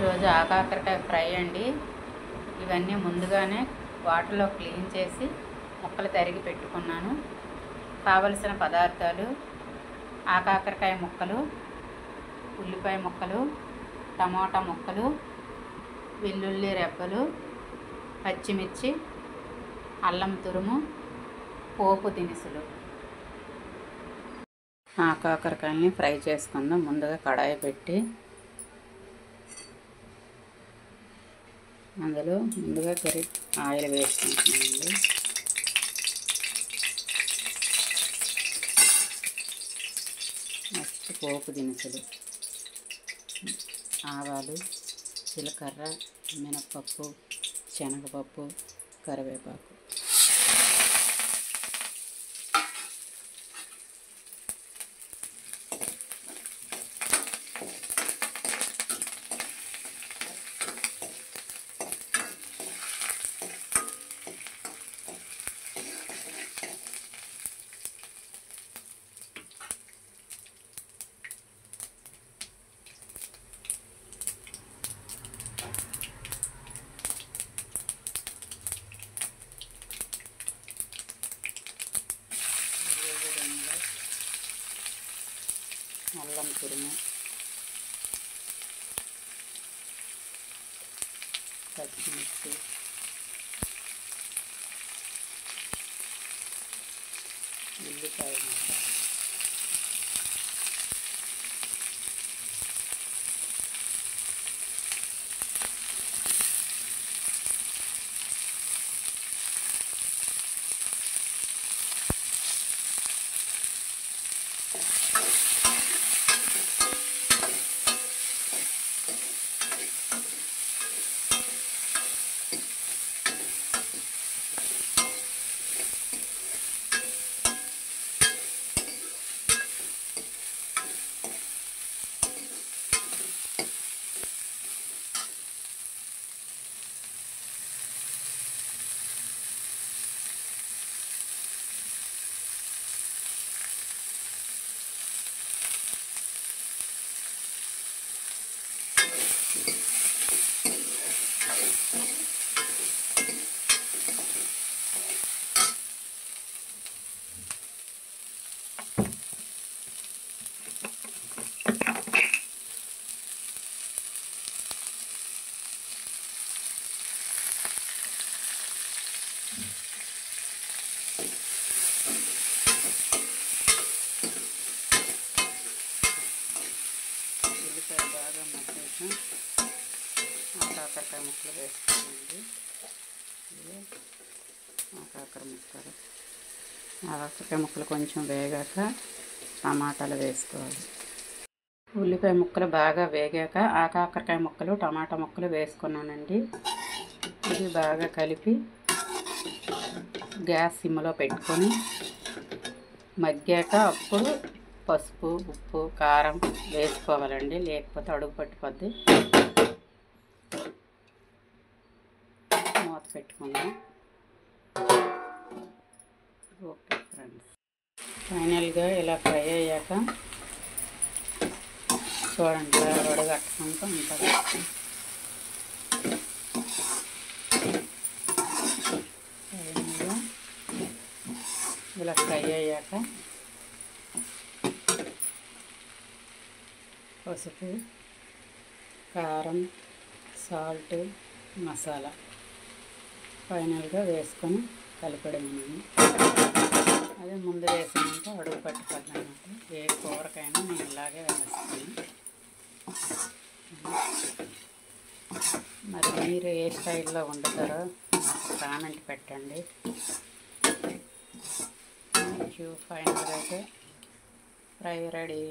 ఈరోజు ఆకాకరకాయ ఫ్రై అండి. ఇవన్నీ ముందుగానే వాటర్లో క్లీన్ చేసి ముక్కలు తరిగి పెట్టుకున్నాను. కావలసిన పదార్థాలు: ఆకాకరకాయ ముక్కలు, ఉల్లిపాయ ముక్కలు, టమాటా ముక్కలు, వెల్లుల్లి రెబ్బలు, పచ్చిమిర్చి, అల్లం తురుము, పోపు దినుసులు. ఆకాకరకాయల్ని ఫ్రై చేసుకుందాం. ముందుగా కడాయి పెట్టి అందులో ముందుగా ఆయిల్ వేసుకుంటున్నామండి. నెక్స్ట్ పోపు దినుసులు: ఆవాలు, జీలకర్ర, మినపప్పు, శనగపప్పు, కరివేపాకు. అల్లం తురుము, పచ్చిమిర్చి, ఉల్లిపాయ ముక్క, ఉల్లిపాయ బాగా మగ్గాక ఆకాకరకాయ ముక్కలు వేసుకోవాలండి. ఆకాకరకాయ ముక్కలు కొంచెం వేగాక టమాటాలు వేసుకోవాలి. ఉల్లిపాయ ముక్కలు బాగా వేగాక ఆకాకరకాయ ముక్కలు, టమాటా ముక్కలు వేసుకున్నానండి. ఇది బాగా కలిపి గ్యాస్ సిమ్లో పెట్టుకొని మగ్గాక అప్పుడు పసుపు, ఉప్పు, కారం వేసుకోవాలండి, లేకపోతే అడుగు పట్టిపోద్ది. మూత పెట్టుకుందాం. ఓకే ఫ్రెండ్స్, ఫైనల్గా ఇలా ఫ్రై అయ్యాక చూడండి, వడగట్టుకుంటూ ఉంటుంది. ఫైనల్గా ఇలా ఫ్రై అయ్యాక పసుపు, కారం, సాల్ట్, మసాలా ఫైనల్గా వేసుకొని కలిపడమేనండి. అదే ముందు వేసినాక అడుగు పట్టుకోవాలన్నమాట. ఏ కూరకైనా నేను ఇలాగే వేస్తాను. మరి మీరు ఏ స్టైల్లో వండుతారో కామెంట్ పెట్టండి. ఫైనల్గా అయితే ఫ్రై రెడీ.